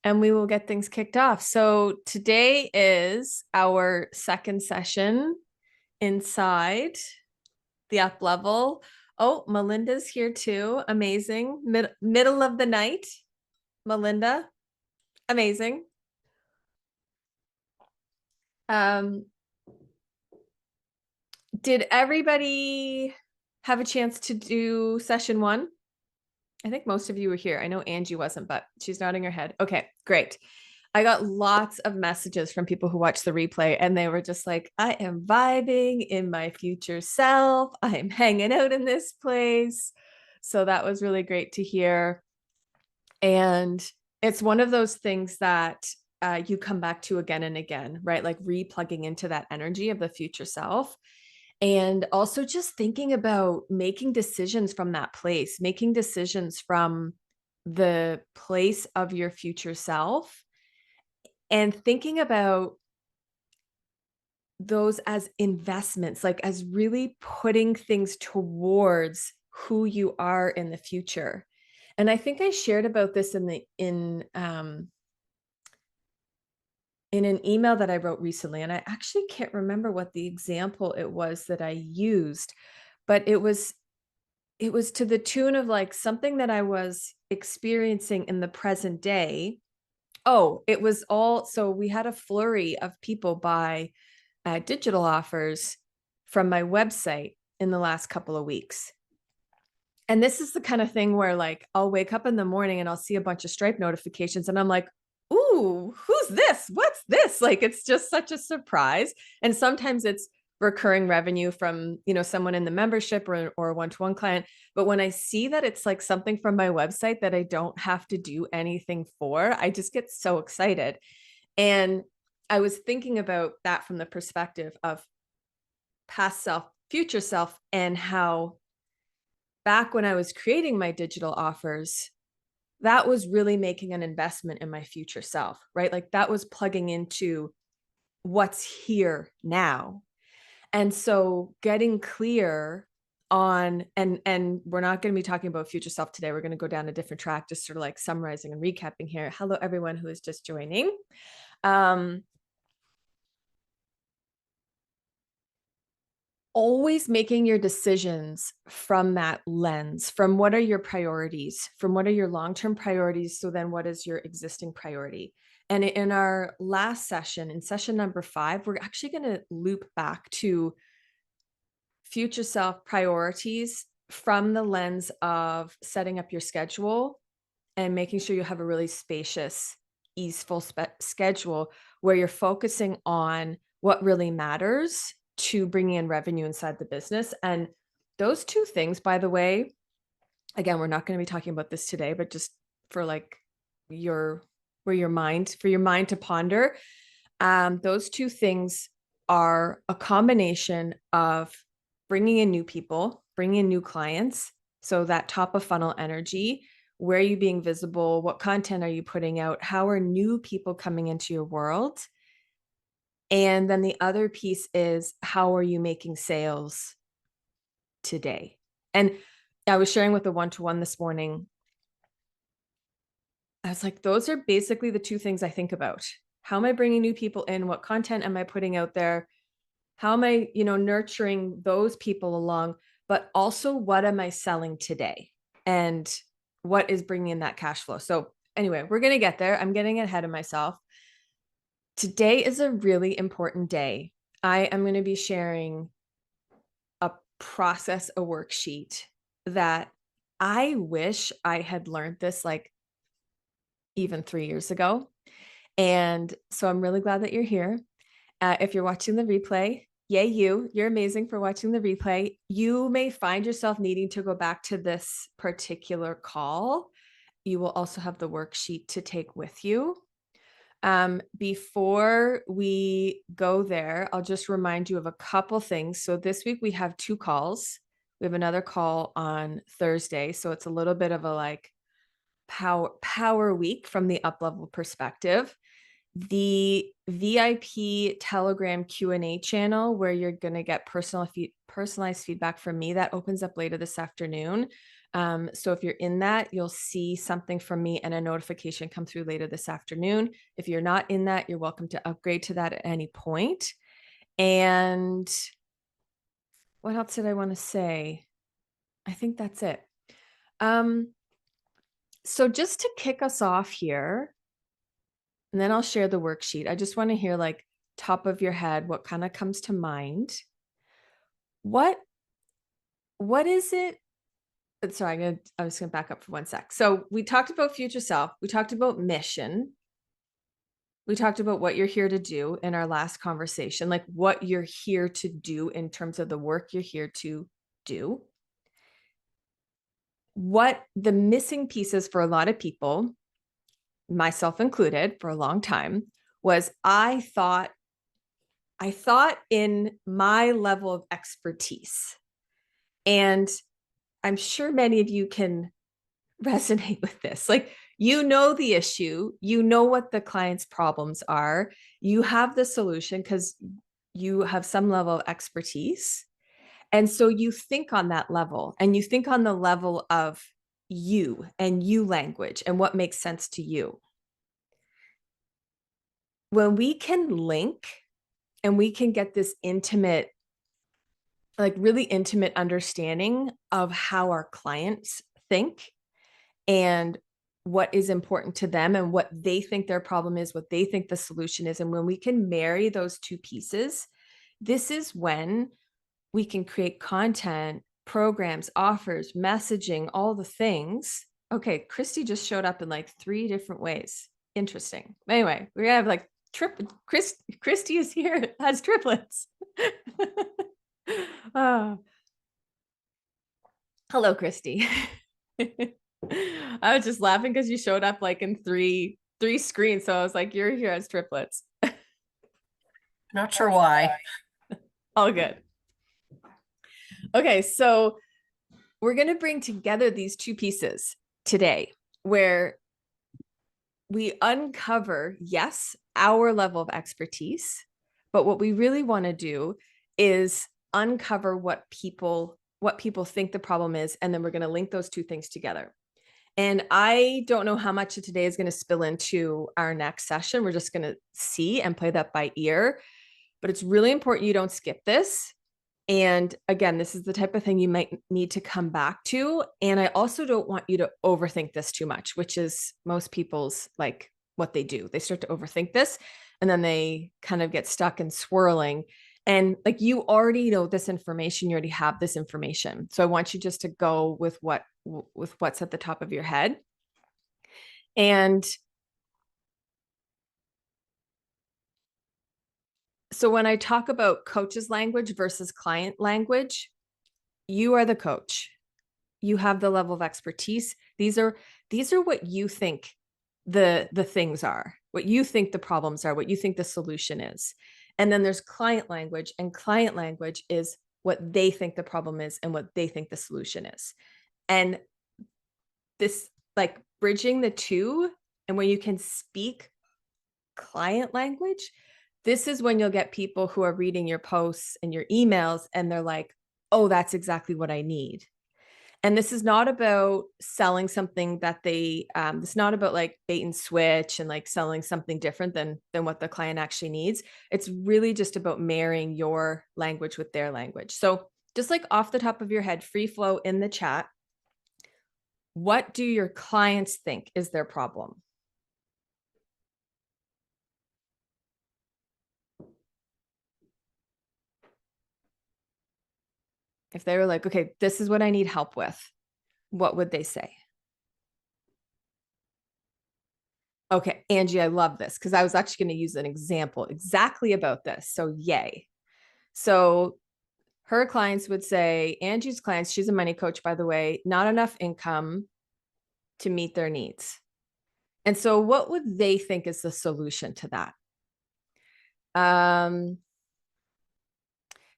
and we will get things kicked off. So today is our second session inside the up level. Oh, Melinda's here too. Amazing. Middle of the night, Melinda. Amazing. Um, did everybody have a chance to do session one? I think most of you were here. I know Angie wasn't, but she's nodding her head. Okay, great. I got lots of messages from people who watched the replay, and they were just like, I am vibing in my future self. I am hanging out in this place. So that was really great to hear. And it's one of those things that you come back to again and again, right? Like replugging into that energy of the future self. And also just thinking about making decisions from that place, making decisions from the place of your future self, and thinking about those as investments, like as really putting things towards who you are in the future. And I think I shared about this in an email that I wrote recently, and I actually can't remember what the example it was that I used, but it was to the tune of like something that I was experiencing in the present day. Oh, it was all, so we had a flurry of people buy digital offers from my website in the last couple of weeks. And this is the kind of thing where like I'll wake up in the morning and I'll see a bunch of Stripe notifications and I'm like, ooh, who's this? What's this? Like it's just such a surprise. And sometimes it's recurring revenue from, someone in the membership or a one-to-one client. But when I see that it's like something from my website that I don't have to do anything for, I just get so excited. And I was thinking about that from the perspective of past self, future self, and how back when I was creating my digital offers, that was really making an investment in my future self, right? Like that was plugging into what's here now. And so getting clear on, and we're not going to be talking about future self today. We're going to go down a different track, just sort of like summarizing and recapping here. Hello, everyone who is just joining. Always making your decisions from that lens, from what are your priorities, from what are your long-term priorities. So then what is your existing priority? And in our last session, in session number 5, we're actually going to loop back to future self priorities from the lens of setting up your schedule and making sure you have a really spacious, easeful schedule where you're focusing on what really matters to bringing in revenue inside the business. And those two things, by the way, again, we're not going to be talking about this today, but just for like for your mind to ponder, those two things are a combination of bringing in new people, bringing in new clients. So that top of funnel energy, where are you being visible? What content are you putting out? How are new people coming into your world? And then the other piece is, how are you making sales today? And I was sharing with the one-to-one this morning. I was like, those are basically the two things I think about. How am I bringing new people in? What content am I putting out there? How am I, nurturing those people along? But also, what am I selling today? And what is bringing in that cash flow? So anyway, we're going to get there. I'm getting ahead of myself. Today is a really important day. I am going to be sharing a process, a worksheet that I wish I had learned this like even 3 years ago. And so I'm really glad that you're here. If you're watching the replay, yay, you're amazing for watching the replay. You may find yourself needing to go back to this particular call. You will also have the worksheet to take with you. Before we go there, I'll just remind you of a couple things. So this week we have 2 calls. We have another call on Thursday. So it's a little bit of a like power week from the up level perspective. The VIP Telegram Q&A channel, where you're going to get personalized feedback from me, that opens up later this afternoon. So if you're in that, you'll see something from me and a notification come through later this afternoon. If you're not in that, you're welcome to upgrade to that at any point. And what else did I want to say? I think that's it. So just to kick us off here, and then I'll share the worksheet. I just want to hear like top of your head, what kind of comes to mind. What is it? Sorry, I was gonna back up for one sec. So we talked about future self, we talked about mission, we talked about what you're here to do in our last conversation, like what you're here to do in terms of the work you're here to do. What the missing pieces for a lot of people, myself included, for a long time, was I thought in my level of expertise. And I'm sure many of you can resonate with this. Like, you know the issue, you know what the client's problems are, you have the solution because you have some level of expertise. And so you think on that level, and you think on the level of you and you language and what makes sense to you. When we can link and we can get this intimate, like really intimate understanding of how our clients think and what is important to them and what they think their problem is, what they think the solution is. And when we can marry those two pieces, this is when we can create content, programs, offers, messaging, all the things. Okay, Christy just showed up in like 3 different ways. Interesting. Anyway, we have like Christy is here, has triplets. Hello, Christy. I was just laughing because you showed up like in three screens. So I was like, you're here as triplets. Not sure why. All good. Okay, so we're going to bring together these two pieces today where we uncover, yes, our level of expertise, but what we really want to do is uncover what people think the problem is, and then we're going to link those two things together. And I don't know how much of today is going to spill into our next session. We're just going to see and play that by ear. But it's really important you don't skip this. And again, this is the type of thing you might need to come back to. And I also don't want you to overthink this too much, which is most people's like what they do. They start to overthink this and then they kind of get stuck and swirling. And like, you already know this information, you already have this information. So I want you just to go with what's at the top of your head. And so when I talk about coach's language versus client language, you are the coach. You have the level of expertise. These are what you think the things are, what you think the problems are, what you think the solution is. And then there's client language, and client language is what they think the problem is and what they think the solution is. And this, like, bridging the two, and when you can speak client language, this is when you'll get people who are reading your posts and your emails and they're like, oh, that's exactly what I need. And this is not about selling something that it's not about like bait and switch and like selling something different than what the client actually needs. It's really just about marrying your language with their language. So just like off the top of your head, free flow in the chat, what do your clients think is their problem? If they were like, okay, this is what I need help with, what would they say? Okay, Angie, I love this because I was actually going to use an example exactly about this. So yay. So her clients would say, Angie's clients, she's a money coach, by the way, not enough income to meet their needs. And so what would they think is the solution to that?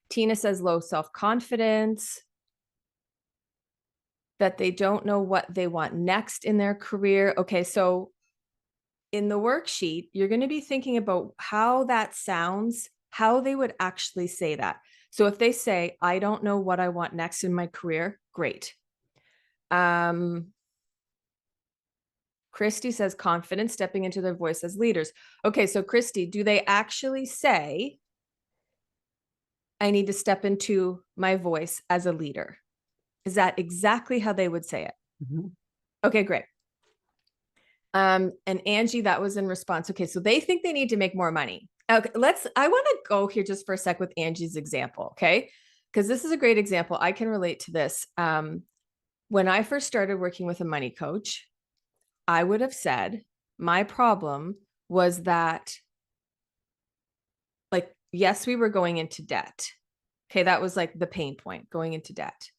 Tina says low self-confidence, that they don't know what they want next in their career. Okay, so in the worksheet, you're going to be thinking about how that sounds, how they would actually say that. So if they say, I don't know what I want next in my career, great. Christy says confidence, stepping into their voice as leaders. Okay, so Christy, do they actually say, I need to step into my voice as a leader? Is that exactly how they would say it? Mhm. Okay, great. And Angie, that was in response. Okay, so they think they need to make more money. Okay, I want to go here just for a sec with Angie's example, okay? Because this is a great example. I can relate to this. When I first started working with a money coach, I would have said my problem was that, like, yes, we were going into debt. Okay, that was like the pain point, going into debt.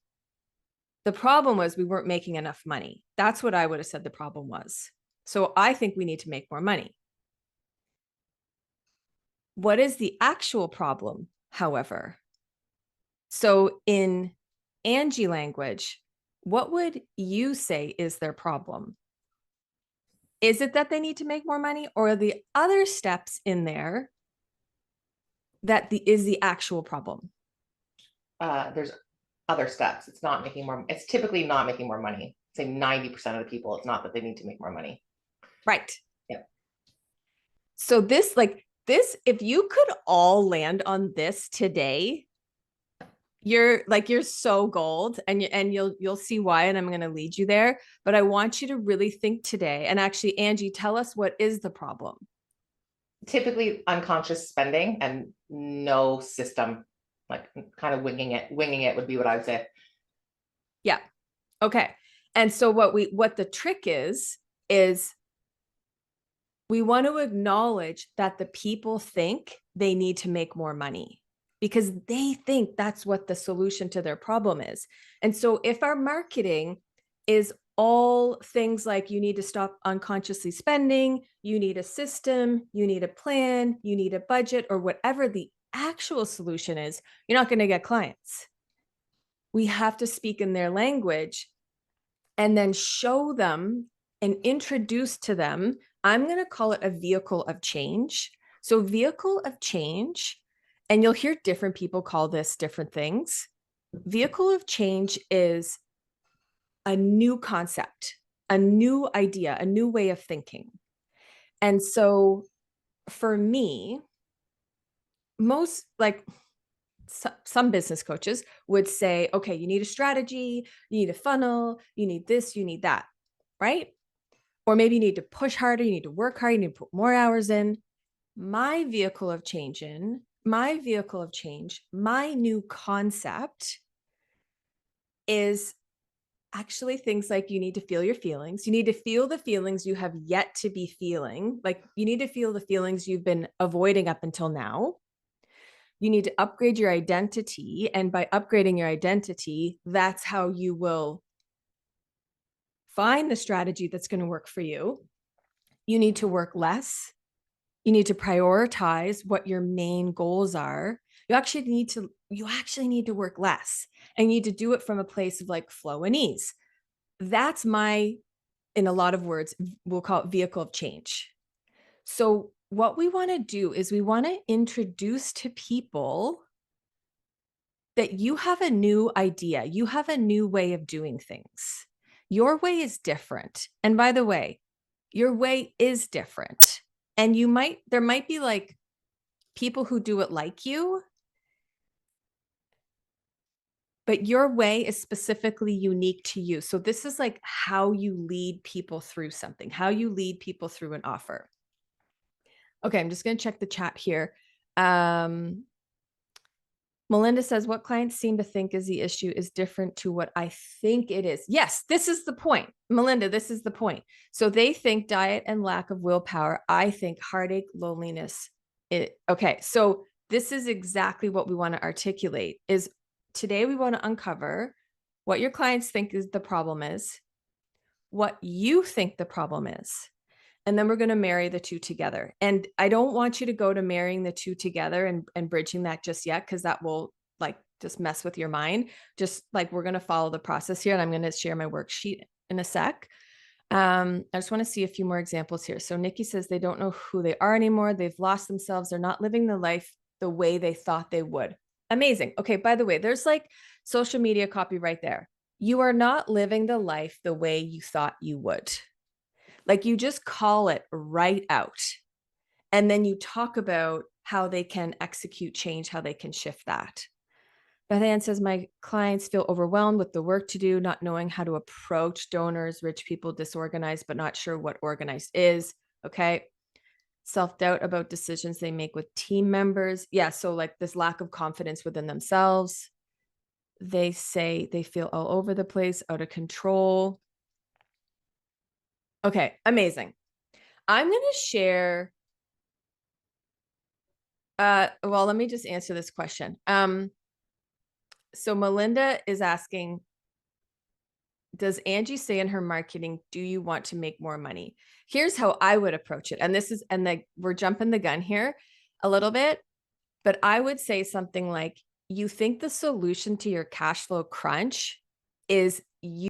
The problem was we weren't making enough money. That's what I would have said the problem was. So I think we need to make more money. What is the actual problem, however? So in Angie language, what would you say is their problem? Is it that they need to make more money, or are the other steps in there that is the actual problem? There's other steps. It's typically not making more money. Say 90% of the people, it's not that they need to make more money. Right. Yeah. So if you could all land on this today, you're so gold, and you'll see why, and I'm going to lead you there. But I want you to really think today. And actually, Angie, tell us, what is the problem? Typically unconscious spending and no system, like kind of winging it. Winging it would be what I would say. Yeah. Okay. And so what the trick is we want to acknowledge that the people think they need to make more money because they think that's what the solution to their problem is. And so if our marketing is all things like you need to stop unconsciously spending, you need a system, you need a plan, you need a budget, or whatever the actual solution is, you're not going to get clients. We have to speak in their language and then show them and introduce to them. I'm going to call it a vehicle of change. So, vehicle of change, and you'll hear different people call this different things. Vehicle of change is a new concept, a new idea, a new way of thinking. And so, for me, most like some business coaches would say, okay, you need a strategy, you need a funnel, you need this, you need that, right? Or maybe you need to push harder, you need to work hard, you need to put more hours in. My vehicle of change, my new concept is actually things like you need to feel your feelings. You need to feel the feelings you have yet to be feeling. Like you need to feel the feelings you've been avoiding up until now. You need to upgrade your identity. And by upgrading your identity, that's how you will find the strategy that's going to work for you. You need to work less. You need to prioritize what your main goals are. You actually need to work less, and you need to do it from a place of like flow and ease. That's my, in a lot of words, we'll call it vehicle of change. So what we want to do is we want to introduce to people that you have a new idea, you have a new way of doing things. Your way is different. And by the way, your way is different. And there might be like people who do it like you, but your way is specifically unique to you. So this is like how you lead people through something, how you lead people through an offer. Okay, I'm just going to check the chat here. Melinda says, what clients seem to think is the issue is different to what I think it is. Yes, this is the point. Melinda, this is the point. So they think diet and lack of willpower. I think heartache, loneliness. Okay, so this is exactly what we want to articulate is today we want to uncover what your clients think is the problem is, what you think the problem is, and then we're going to marry the two together. And I don't want you to go to marrying the two together and bridging that just yet, because that will like just mess with your mind. Just like we're going to follow the process here, and I'm going to share my worksheet in a sec. I just want to see a few more examples here. So Nikki says they don't know who they are anymore. They've lost themselves. They're not living the life the way they thought they would. Amazing. Okay, by the way, there's like social media copy right there. You are not living the life the way you thought you would. Like, you just call it right out. And then you talk about how they can execute change, how they can shift that. Beth Ann says, my clients feel overwhelmed with the work to do, not knowing how to approach donors, rich people, disorganized, but not sure what organized is. Okay. Self doubt about decisions they make with team members. Yeah. So, like this lack of confidence within themselves. They say they feel all over the place, out of control. Okay. Amazing. I'm going to share. Well, let me just answer this question. So Melinda is asking, does Angie say in her marketing, do you want to make more money? Here's how I would approach it. And this is, and like we're jumping the gun here a little bit, but I would say something like, you think the solution to your cash flow crunch is you